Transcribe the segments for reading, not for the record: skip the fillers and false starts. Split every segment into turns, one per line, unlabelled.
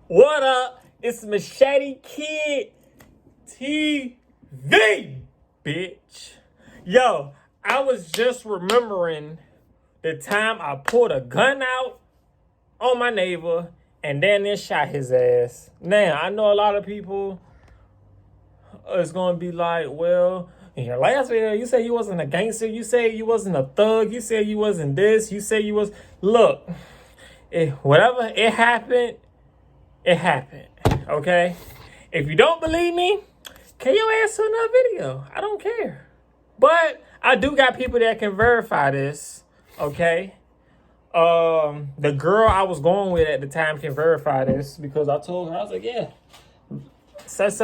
What up? It's Machete Kid TV, bitch. Yo, I was just remembering the time I pulled a gun out on my neighbor and then shot his ass. Now, I know a lot of people is going to be like, well, in your last video, you said you wasn't a gangster. You said you wasn't a thug. You said you wasn't this. You said you was... Look, whatever it happened, okay? If you don't believe me, can your ass to another video? I don't care. But I do got people that can verify this, okay? The girl I was going with at the time can verify this because I told her, I was like, yeah, such.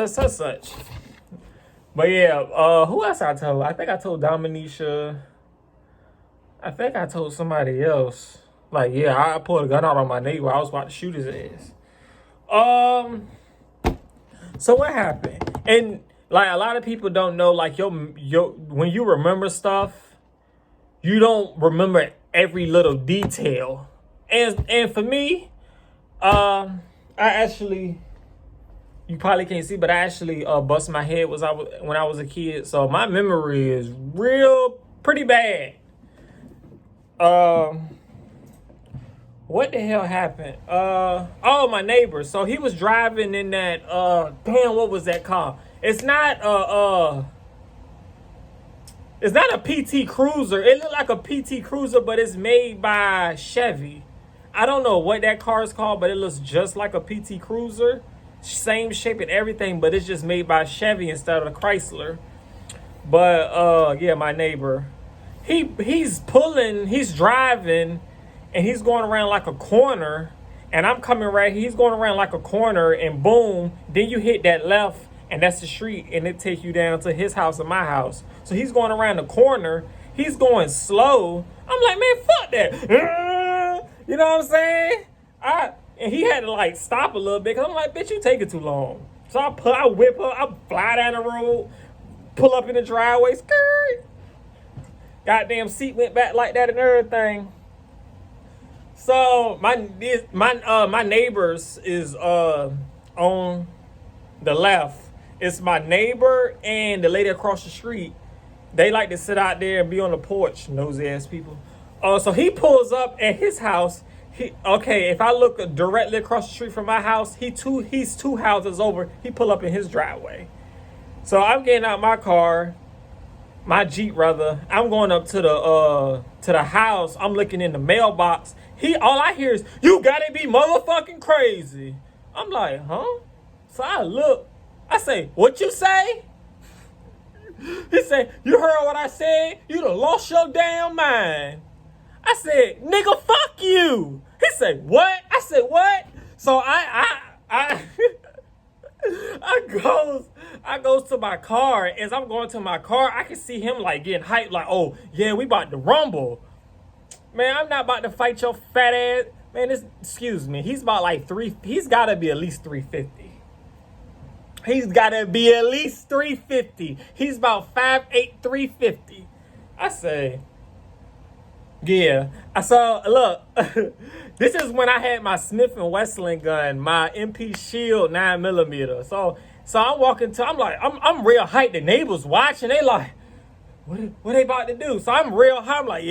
But yeah, who else I told? I think I told Dominisha. I think I told somebody else. Like, yeah, I pulled a gun out on my neighbor. I was about to shoot his ass. So what happened? And like a lot of people don't know, like your when you remember stuff, you don't remember every little detail. And for me, I actually, you probably can't see, but I actually bust my head when I was a kid. So my memory is pretty bad. What the hell happened? Oh, my neighbor. So he was driving in that, damn, what was that car? It's not a PT Cruiser. It looked like a PT Cruiser, but it's made by Chevy. I don't know what that car is called, but it looks just like a PT Cruiser. Same shape and everything, but it's just made by Chevy instead of a Chrysler. But, yeah, my neighbor. He's driving, and he's going around like a corner, and I'm coming right here. He's going around like a corner, and boom, then you hit that left, and that's the street, and it takes you down to his house and my house. So he's going around the corner. He's going slow. I'm like, man, fuck that. You know what I'm saying? And he had to like stop a little bit, because I'm like, bitch, you taking too long. So I whip up, I fly down the road, pull up in the driveway, skirt. Goddamn seat went back like that and everything. So my neighbors is on the left. It's my neighbor and the lady across the street. They like to sit out there and be on the porch, nosy ass people. So he pulls up at his house. If I look directly across the street from my house, he's two houses over. He pull up in his driveway. So I'm getting out my car, my Jeep rather. I'm going up to the house. I'm looking in the mailbox. All I hear is, "You gotta be motherfucking crazy." I'm like, huh? So I look. I say, "What you say?" He said, "You heard what I said? You done lost your damn mind." I said, "Nigga, fuck you." He said, "What?" I said, "What?" So I goes to my car. As I'm going to my car, I can see him like getting hyped, like, "Oh yeah, we about to rumble." Man, I'm not about to fight your fat ass. Man, excuse me. He's about like he's gotta be at least 350. He's gotta be at least 350. He's about 5'8", 350. I say, yeah. So look, this is when I had my Smith & Wesson gun, my MP Shield 9mm. So I'm walking I'm I'm real hyped. The neighbors watching, they like, what they about to do? So I'm real hyped. I'm like,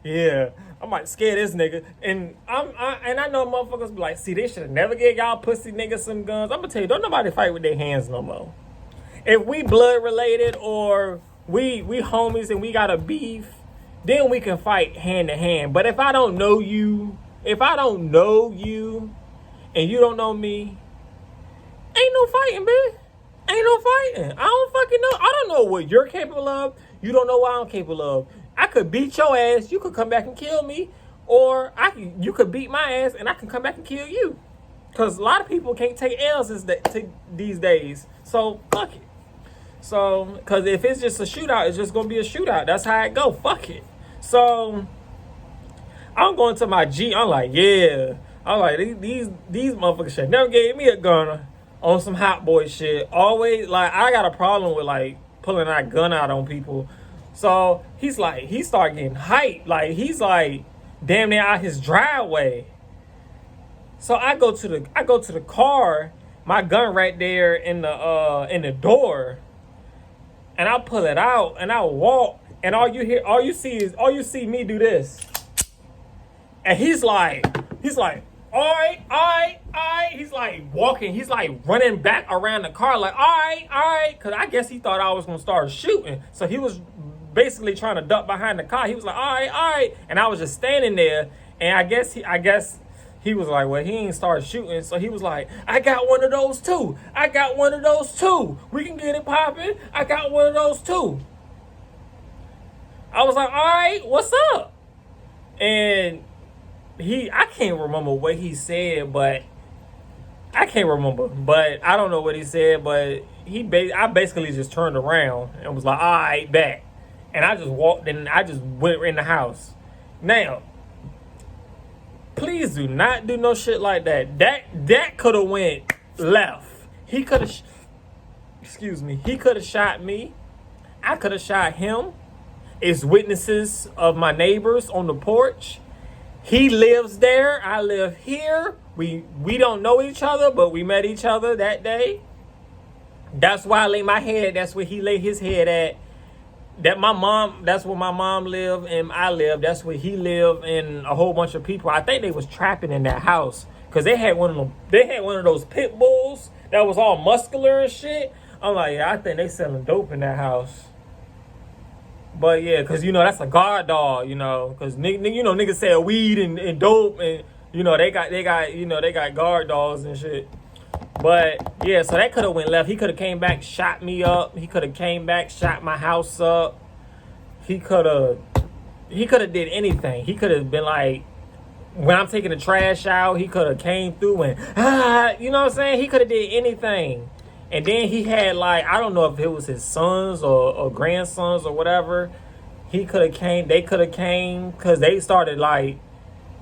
yeah, I'm about to scare this nigga. And I know motherfuckers be like, see, they should have never gave y'all pussy niggas some guns. I'm gonna tell you, don't nobody fight with their hands no more. If we blood related or we homies and we got a beef, then we can fight hand to hand. But if I don't know you, and you don't know me, ain't no fighting, bitch. Ain't no fighting. I don't fucking know. I don't know what you're capable of. You don't know what I'm capable of. I could beat your ass. You could come back and kill me. Or you could beat my ass and I can come back and kill you. Because a lot of people can't take L's these days. So, fuck it. So, because if it's just a shootout, it's just going to be a shootout. That's how it go. Fuck it. So, I'm going to my G. I'm like, yeah. I'm like, these motherfuckers should never gave me a gun on some hot boy shit. Always, like, I got a problem with, like, pulling that gun out on people. So, he started getting hyped. Like, he's like, damn near out his driveway. So I go to the car, my gun right there in the door, and I pull it out and I walk, and all you see me do this. And he's like, all right, all right, all right. He's like walking, he's like running back around the car, like, all right. Cause I guess he thought I was gonna start shooting. So he was basically trying to duck behind the car. He was like, all right. And I was just standing there. And I guess he was like, well, he ain't started shooting. So he was like, I got one of those too. We can get it popping. I got one of those too. I was like, all right, what's up? And I can't remember what he said, but I don't know what he said, but I basically just turned around and was like, all right, back. And I just walked in, I just went in the house. Now, please do not do no shit like that. That could have went left. He could have, he could have shot me. I could have shot him. It's witnesses of my neighbors on the porch. He lives there. I live here. We don't know each other, but we met each other that day. That's why I lay my head. That's where he lay his head at. That's where my mom lived and I lived. That's where he lived and a whole bunch of people. I think they was trapping in that house because they had one of those pit bulls that was all muscular and shit. I'm like, yeah, I think they selling dope in that house. But yeah, because that's a guard dog, because niggas sell weed and dope, and they got guard dogs and shit. But yeah, so that could have went left. He could have came back, shot me up. He could have came back, shot my house up. He could have did anything. He could have been like, when I'm taking the trash out, he could have came through and you know what I'm saying? He could have did anything. And then he had like, I don't know if it was his sons or grandsons or whatever. They could have came because they started like,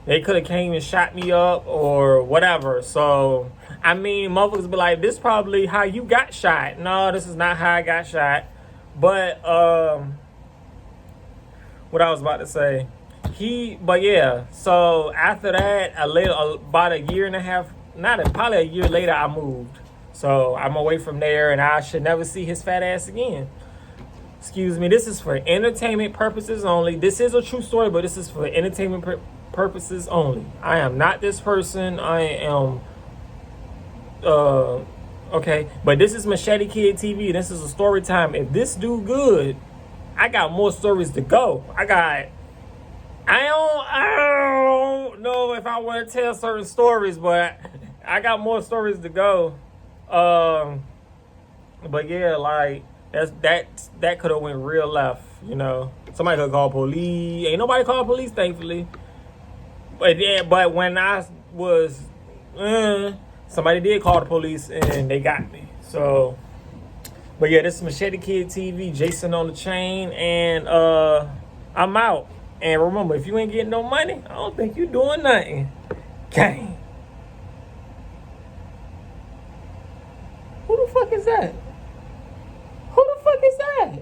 they could have came and shot me up or whatever. So, I mean, motherfuckers be like, this probably how you got shot. No, this is not how I got shot. But, what I was about to say. But yeah, so after that, about a year and a half, probably a year later, I moved. So I'm away from there, and I should never see his fat ass again. Excuse me, this is for entertainment purposes only. This is a true story, but this is for entertainment purposes only. I am not this person. I am, okay. But this is Machete Kid TV. This is a story time. If this do good, I got more stories to go. I don't know if I want to tell certain stories, but I got more stories to go. But yeah, like that could have went real left, Somebody could call police. Ain't nobody called police, thankfully. But yeah, but when I was, somebody did call the police and they got me. So, but yeah, this is Machete Kid TV, Jason on the chain, and I'm out. And remember, if you ain't getting no money, I don't think you doing nothing. Gang. Who the fuck is that? Who the fuck is that?